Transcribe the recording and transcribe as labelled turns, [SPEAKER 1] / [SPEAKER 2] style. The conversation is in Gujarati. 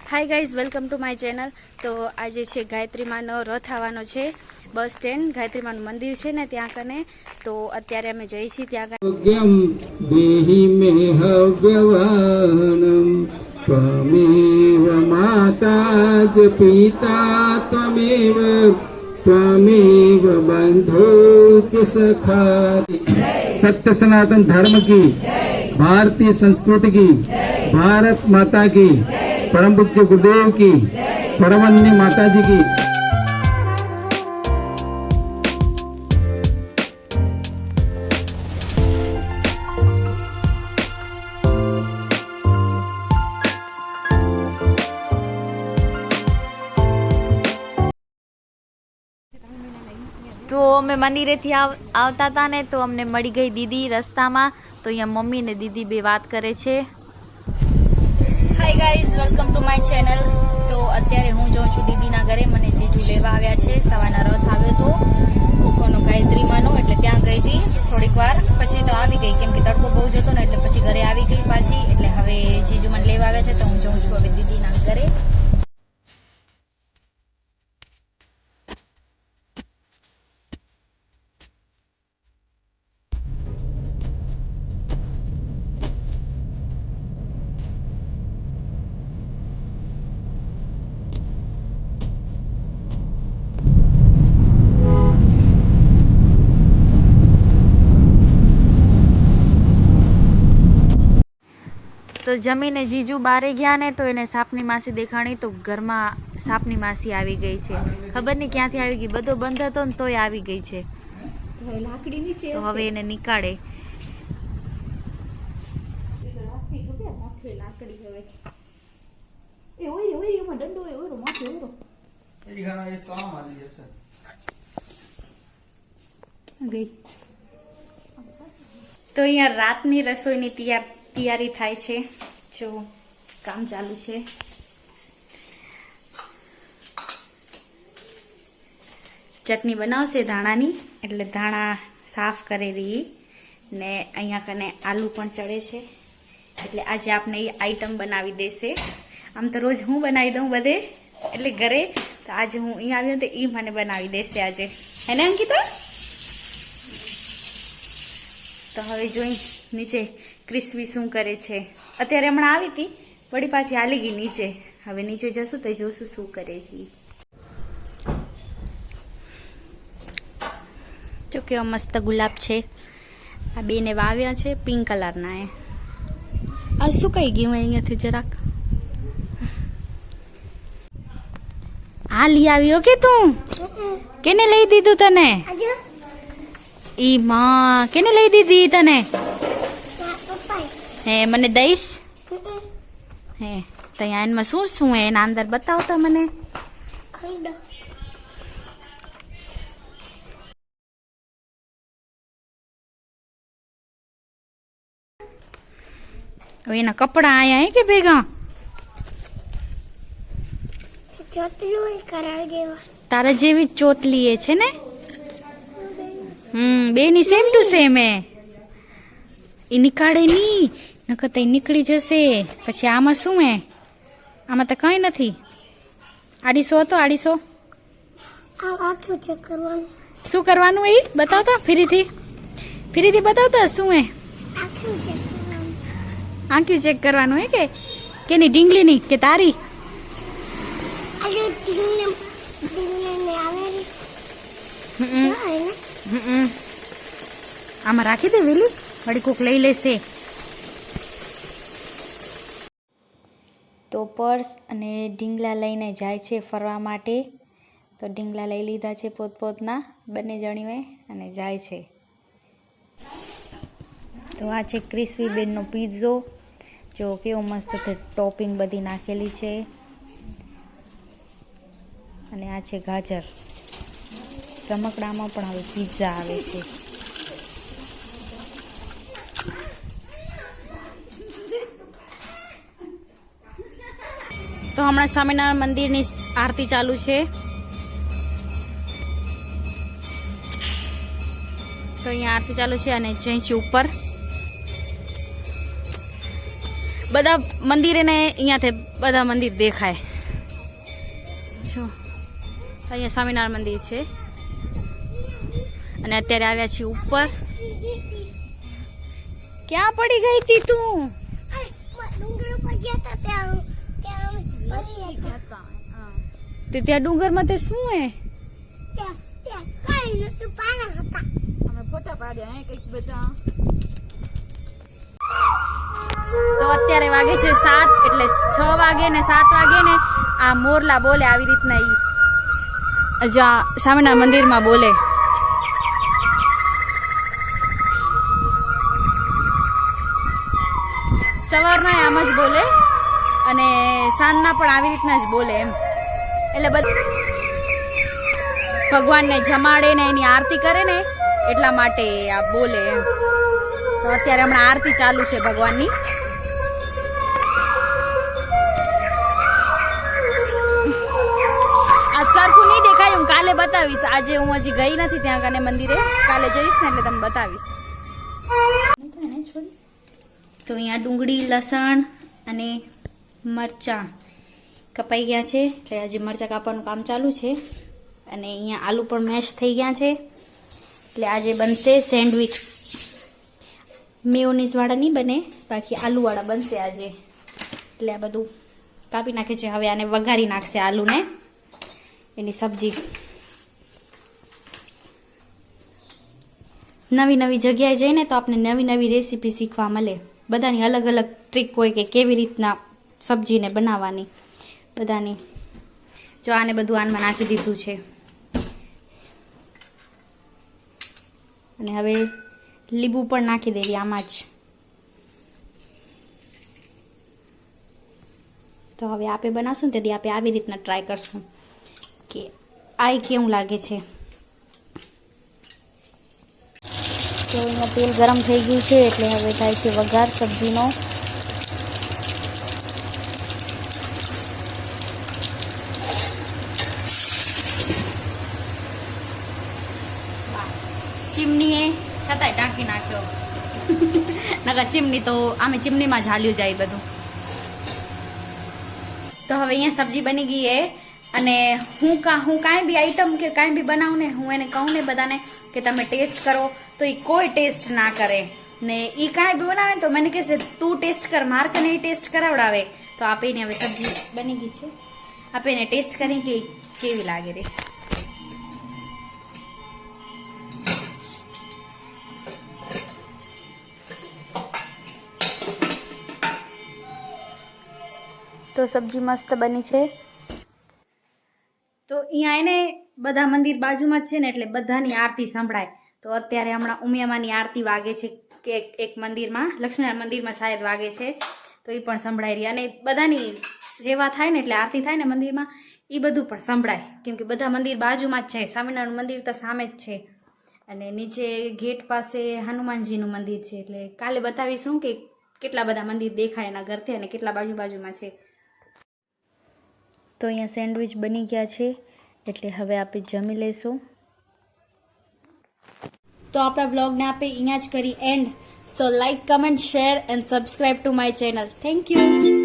[SPEAKER 1] Hi guys welcome to my channel. तो आज छे गायत्री मानो रथ आवानो छे बस स्टेन्ड गायत्री मानु मंदिर छे ने त्यां कने। तो अत्यारे अमे जई छी त्यां
[SPEAKER 2] देहि मे हव्यवाहनम् त्वमेव माता च पिता त्वमेव बंधु च सखा। सत्य सनातन धर्म की, भारतीय संस्कृति की, भारत माता की, परम पूज्य गुरुदेव की, परमन्य माता जी की।
[SPEAKER 3] तो અમે મંદિરેથી આવતા હતા ને તો અમને મળી ગઈ દીદી રસ્તામાં। તો અહીંયા મમ્મી ને દીદી બે વાત કરે છે।
[SPEAKER 1] Hi guys welcome to my channel. तो अत्यारे हूँ जाऊँ छुं दीदीना घरे। मने जीजू लेवा आव्या छे। सवारना रथ आव्यो तो कोनो गायत्री मानो એટલે ત્યાં ગઈ હતી થોડીક વાર પછી તો આવી ગઈ કેમ કે તડકો બહુ જ હતો ને એટલે પછી ઘરે આવી ગઈ પાછી। એટલે હવે જીજુ મને લેવા આવ્યા છે તો હું જાઉં છું હવે દીદીના ઘરે।
[SPEAKER 3] તો જમીને જીજુ બારે ગયા ને તો એને સાપની માસી દેખાણી તો ઘરમાં સાપની માસી આવી ગઈ છે। ખબર નહીં ક્યાંથી આવી ગઈ, બધો બંધ હતો ને તોય આવી ગઈ છે। તો હવે એને નીકાળે।
[SPEAKER 1] તો અહીંયા રાતની રસોઈની તૈયારી થાય છે। જો કામ ચાલુ છે। ચટણી બનાવશે ધાણાની એટલે ધાણા સાફ કરી રહી ને અહીંયા કને આલુ પણ ચડે છે એટલે આજે આપણે એ આઈટમ બનાવી દેશે। આમ તો રોજ હું બનાવી દઉં બધે એટલે ઘરે, તો આજે હું અહીંયા આવ્યો તો એ મને બનાવી દેશે આજે, હે ને અંકિતા? તો હવે જોઈ નીચે ક્રિસ્પી શું કરે છે। અત્યારે હમણાં આવી હતી વળી પાછી હાલી ગઈ નીચે। હવે નીચે જશું તો જોશું શું કરે છે। જો કેવા મસ્ત ગુલાબ છે। આ બેને વાવ્યા છે પિંક કલરના। આ સુકાઈ ગયું અહીંયાથી જરાક। આ લઈ આવ્યો કે તું? કેને લઈ દીધું તને? ઈ માં કેને લઈ દીધી તને? હે મને દઈશ? હે તો એમાં શું શું હે એના અંદર બતાવો તો મને। હવે એના કપડા આયા હે કે ભેગા? તારા જેવી જ ચોતલી એ છે ને? બેની સેમ ટુ સેમ હે। એ નીકાળે નહીં નકર તો નીકળી જશે પછી। આમાં શું હે? આમાં તો કઈ નથી। આડીસો હતો આડીસો શું કરવાનું એ બતાવતા ફરીથી બતાવતા શું હે? આંખી ચેક કરવાનું હે કે કેની ઢીંગલીની કે તારી? આમાં રાખી દે વેલી વળી કોક લઈ લેશે। તો પર્સ અને ઢીંગલા લઈને જાય છે ફરવા માટે। તો ઢીંગલા લઈ લીધા છે પોતપોતના બંને જણીઓએ અને જાય છે। તો આ છે ક્રિસ્પી બેનનો પિઝ્ઝો। જો કેવો મસ્ત ટોપિંગ બધી નાખેલી છે। અને આ છે ગાજર। રમકડામાં પણ હવે પિઝા આવે છે। તો હમણાં સ્વામિનારાયણ મંદિરની આરતી ચાલુ છે। તો અહીંયા આરતી ચાલુ છે અને જઈ છે ઉપર। બધા મંદિરે ને અહીંયાથી બધા મંદિર દેખાય. જો અહીંયા સ્વામિનારાયણ મંદિર છે અને અત્યારે આવ્યા છીએ ઉપર. ક્યાં પડી ગઈ હતી તું? તે ત્યાં ડુંગરમાં તે શું હે? તો અત્યારે વાગે છે 7, એટલે 6 વાગે ને 7 વાગે ને આ મોરલા બોલે આવી રીતના ઈ જ્યાં સ્વામિનારાયણ મંદિરમાં બોલે. સવારના આમ જ બોલે અને સાંજના પણ આવી રીતના જ બોલે એમ. એટલે ભગવાનને જમાડે ને એની આરતી કરે ને એટલા માટે આ બોલે એમ. તો અત્યારે હમણાં આરતી ચાલુ છે ભગવાનની. આ સરખું નહીં દેખાય, હું કાલે બતાવીશ. આજે હું હજી ગઈ નથી ત્યાં કને મંદિરે, કાલે જઈશ ને એટલે તમને બતાવીશ. તો અહીંયા ડુંગળી, લસણ અને મરચાં કપાઈ ગયા છે, એટલે હજી મરચાં કાપવાનું કામ ચાલુ છે. અને અહીંયા આલુ પણ મેશ થઈ ગયા છે, એટલે આજે બનશે સેન્ડવિચ. મેયોનીઝ વાળા નહીં બને, બાકી આલુ વાળા બનશે આજે. એટલે આ બધું કાપી નાખે છે. હવે આને વઘારી નાખશે આલુને, એની સબ્જી. નવી નવી જગ્યાએ જઈને તો આપણે નવી નવી રેસીપી શીખવા મળે. બધાની અલગ અલગ ટ્રીક હોય કે કેવી રીતના સબ્જીને બનાવવાની બધાની. જો આને બધું આનમાં નાખી દીધું છે અને હવે લીંબુ પણ નાખી દેવી આમાં જ. તો હવે આપણે બનાવશું ને તેથી આપણે આવી રીતના ટ્રાય કરશું કે આ કેવું લાગે છે. તો અહીંયા તેલ ગરમ થઈ ગયું છે, એટલે હવે થાય છે વઘાર સબ્જીનો. ચીમનીએ છતાંય ઢાંકી નાખ્યો. નકર ચીમની તો આમે ચીમનીમાં જ હાલ્યું જાય બધું. તો હવે અહીંયા સબ્જી બની ગઈ છે અને હું કાંઈ બી આઈટમ કે કાંઈ બી બનાવું ને, હું એને કહું ને બધાને કે તમે ટેસ્ટ કરો, તો એ કોઈ ટેસ્ટ ના કરે ને. એ કાંઈ બી બનાવે તો મને કહેશે તું ટેસ્ટ કર, માર કને એ ટેસ્ટ કરાવડાવે. તો આપીને હવે સબ્જી બની ગઈ છે, આપીને ટેસ્ટ કરી કે કેવી લાગે રે. તો સબ્જી મસ્ત બની છે. તો અહીંયા એને બધા મંદિર બાજુમાં જ છે ને, એટલે બધાની આરતી સંભળાય. તો અત્યારે હમણાં ઉમિયામાની આરતી વાગે છે કે એક મંદિરમાં, લક્ષ્મીનારાયણ મંદિરમાં શાયદ વાગે છે, તો એ પણ સંભળાઈ રહી. અને બધાની સેવા થાય ને એટલે આરતી થાય ને મંદિરમાં, એ બધું પણ સંભળાય. કેમ કે બધા મંદિર બાજુમાં જ છે. સ્વામિનારાયણ મંદિર તો સામે જ છે અને નીચે ગેટ પાસે હનુમાનજીનું મંદિર છે. એટલે કાલે બતાવીશું કે કેટલા બધા મંદિર દેખાય એના ઘરથી અને કેટલા બાજુમાં છે. તો અહીંયા સેન્ડવિચ બની ગયા છે, એટલે હવે આપણે જમી લઈશું. તો આપણા વ્લોગને આપણે અહીંયા જ કરી and. So like, comment, share and subscribe to my channel. Thank you.